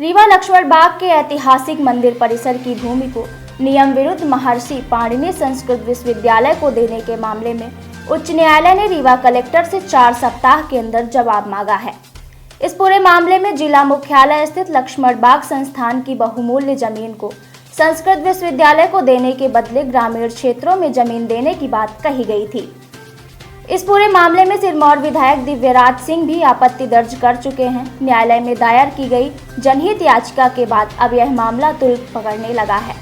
रीवा लक्ष्मण बाग के ऐतिहासिक मंदिर परिसर की भूमि को नियम विरुद्ध महर्षि पाणिनि संस्कृत विश्वविद्यालय को देने के मामले में उच्च न्यायालय ने रीवा कलेक्टर से 4 सप्ताह के अंदर जवाब मांगा है। इस पूरे मामले में जिला मुख्यालय स्थित लक्ष्मण बाग संस्थान की बहुमूल्य जमीन को संस्कृत विश्वविद्यालय को देने के बदले ग्रामीण क्षेत्रों में जमीन देने की बात कही गई थी। इस पूरे मामले में सिरमौर विधायक दिव्यराज सिंह भी आपत्ति दर्ज कर चुके हैं। न्यायालय में दायर की गई जनहित याचिका के बाद अब यह मामला तुल पकड़ने लगा है।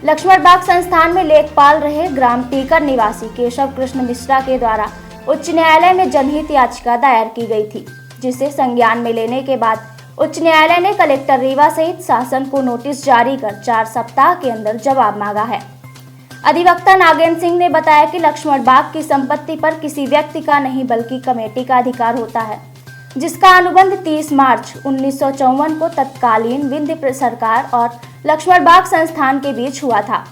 लक्ष्मण बाग संस्थान में लेखपाल रहे ग्राम टीकर निवासी केशव कृष्ण मिश्रा के द्वारा उच्च न्यायालय में जनहित याचिका दायर की गई थी, जिसे संज्ञान में लेने के बाद उच्च न्यायालय ने कलेक्टर रीवा सहित शासन को नोटिस जारी कर 4 सप्ताह के अंदर जवाब मांगा है। अधिवक्ता नागेंद्र सिंह ने बताया कि लक्ष्मण बाग की संपत्ति पर किसी व्यक्ति का नहीं बल्कि कमेटी का अधिकार होता है, जिसका अनुबंध 30 मार्च 1954 को तत्कालीन विंध्य सरकार और लक्ष्मण बाग संस्थान के बीच हुआ था।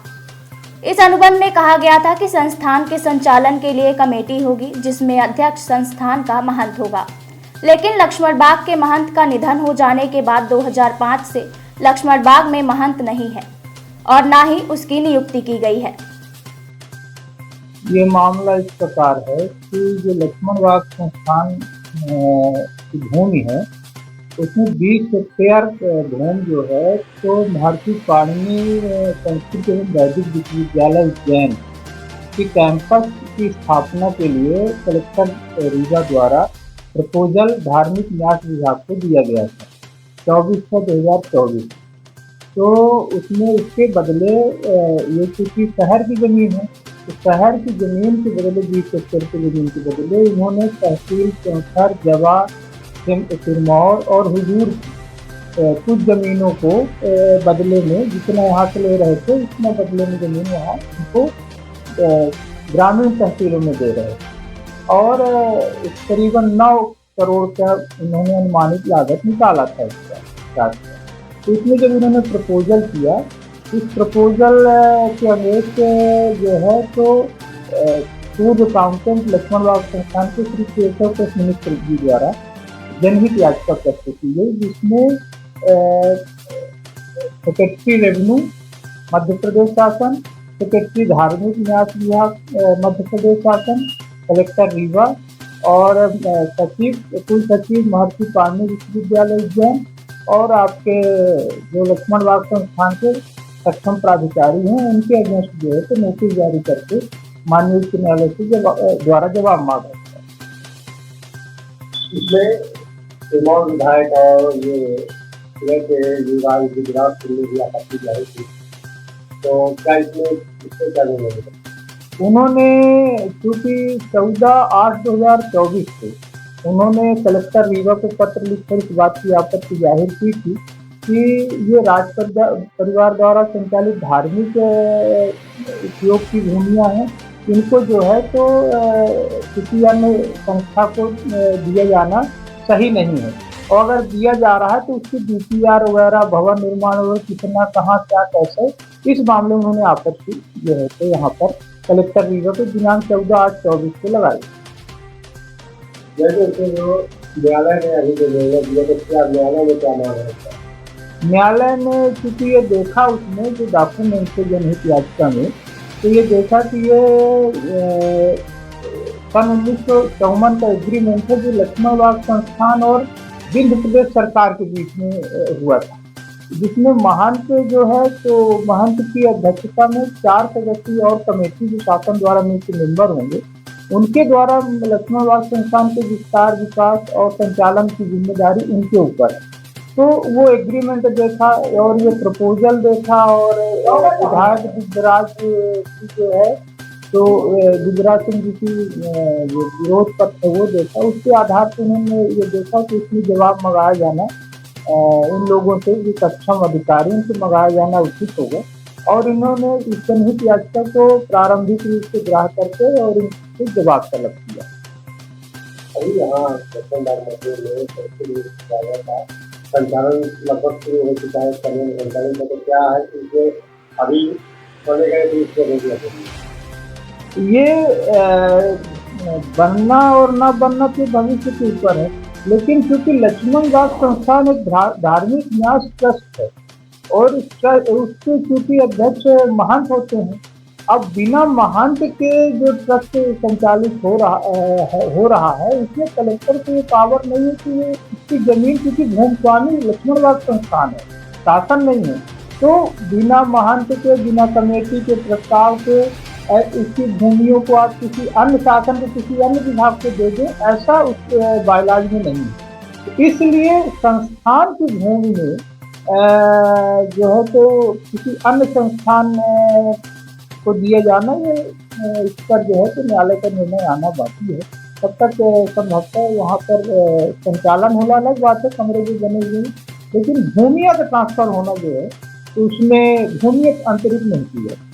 इस अनुबंध में कहा गया था कि संस्थान के संचालन के लिए कमेटी होगी, जिसमें अध्यक्ष संस्थान का महंत होगा। लेकिन लक्ष्मण बाग के महंत का निधन हो जाने के बाद 2005 से लक्ष्मण बाग में महंत नहीं है और ना ही उसकी नियुक्ति की गई है। ये मामला इस प्रकार है कि जो लक्ष्मण बाग संस्थान की भूमि है, उसमें 20 हेक्टेयर भूमि जो है तो महर्षि पाणिनि संस्कृत एवं वैदिक विश्वविद्यालय उज्जैन की कैंपस की स्थापना के लिए कलेक्टर रीवा द्वारा प्रपोजल धार्मिक न्यास विभाग को दिया गया था 24/2024। तो उसमें उसके बदले ये क्योंकि शहर की ज़मीन है, तो शहर की ज़मीन के बदले 20 हेक्टेयर की ज़मीन के बदले इन्होंने तहसील चौथर जवा सिरमौर और हुजूर कुछ ज़मीनों को बदले में जितना यहाँ से ले रहे थे उतना बदले में ज़मीन वहाँ उनको ग्रामीण तहसीलों में दे रहे और करीबन 9 करोड़ का उन्होंने अनुमानित लागत निकाला था इसका। तो इसमें जब उन्होंने प्रपोजल किया, इस प्रपोजल के अनुरूप जो है तो पूर्व अकाउंटेंट लक्ष्मण बाग संस्थान के श्री केशव कृष्ण मिश्र जी द्वारा जनहित याचिका प्रस्तुत की गई, जिसमें सेक्रेटरी रेवेन्यू मध्य प्रदेश शासन, सेक्रेटरी धार्मिक न्यास विभाग मध्य प्रदेश शासन, कलेक्टर रीवा और कुल सचिव महर्षि पाणिनि विश्वविद्यालय उज्जैन और आपके जो लक्ष्मण बाग संस्थान के सक्षम प्राधिकारी हैं उनके अगेंस्ट जो है तो नोटिस जारी करके माननीय उच्च न्यायालय से द्वारा जवाब मांगा। इसमें सिरमौर विधायक और ये विभाग गुजरात सिंह ने भी आपत्ति जारी की, तो क्या इसमें क्या नहीं? उन्होंने चूँकि 14/8/2024 से उन्होंने कलेक्टर रीवा को पत्र लिखकर इस बात की आपत्ति जाहिर की थी कि ये राज परिवार द्वारा संचालित धार्मिक उपयोग की भूमियाँ हैं, इनको जो है तो किसी अन्य संस्था को दिया जाना सही नहीं है, और अगर दिया जा रहा है तो उसकी DPR वगैरह भवन निर्माण वगैरह कितना कहाँ क्या कैसे, इस मामले में उन्होंने आपत्ति जो है तो यहाँ पर कलेक्टर रीवा को दिनांक 14/8/24 को लगाई। जैसे जो न्यायालय ने अभी जो निर्णय दिया तो क्या न्यायालय में क्या मांग है? न्यायालय ने चूँकि ये देखा उसमें जो डॉक्यूमेंट थे जनहित याचिका में, तो ये देखा कि ये सन 1954 का एग्रीमेंट है जो लक्ष्मण बाग संस्थान और विंध्य प्रदेश सरकार के बीच में हुआ था, जिसमें महंत जो है तो महंत की अध्यक्षता में 4 सदस्यीय और कमेटी जो शासन द्वारा नियुक्त मेंबर होंगे, उनके द्वारा लक्ष्मण बाग संस्थान के विस्तार विकास और संचालन की जिम्मेदारी उनके ऊपर है। तो वो एग्रीमेंट देखा और ये प्रपोजल देखा और विधायक दिव्यराज जो है तो दिव्यराज सिंह जी की जो विरोध पत्र वो देखा, उसके आधार पर उन्होंने ये देखा कि इसमें जवाब मंगाया जाना इन लोगों से जो सक्षम अधिकारियों से मंगाया जाना उचित होगा, और इन्होंने इस जनहित याचिका को प्रारंभिक रूप से ग्राह्य करके और इनसे जवाब तलब किया। अभी यहाँ संचालन लगभग शुरू हो चुका है, संचालन तो क्या है कि अभी बोले गए थे इसको ये बनना और न बनना तो भविष्य के ऊपर है। लेकिन क्योंकि लक्ष्मण दास संस्थान एक धार्मिक न्यास ट्रस्ट है और उसके चूंकि अध्यक्ष महंत होते हैं। अब बिना महंत के जो ट्रस्ट संचालित हो रहा है, इसमें कलेक्टर को ये पावर नहीं है कि ये इसकी जमीन, क्योंकि भूमि स्वामी लक्ष्मण दास संस्थान है, शासन नहीं है। तो बिना महंत के, बिना कमेटी के प्रस्ताव के इसकी भूमियों को आप किसी अन्य शासन के किसी अन्य विभाग को दे दें, ऐसा उस बायलॉज में नहीं है। तो इसलिए संस्थान की भूमि में जो है तो किसी अन्य संस्थान को दिया जाना, ये इस पर जो है तो न्यायालय का निर्णय आना बाकी है। तब तक संभवतः वहाँ पर संचालन होना अलग बात है, कमरे भी बने हुए हैं, लेकिन भूमिया का ट्रांसफर होना जो है तो उसमें भूमियत अंतरित नहीं की है।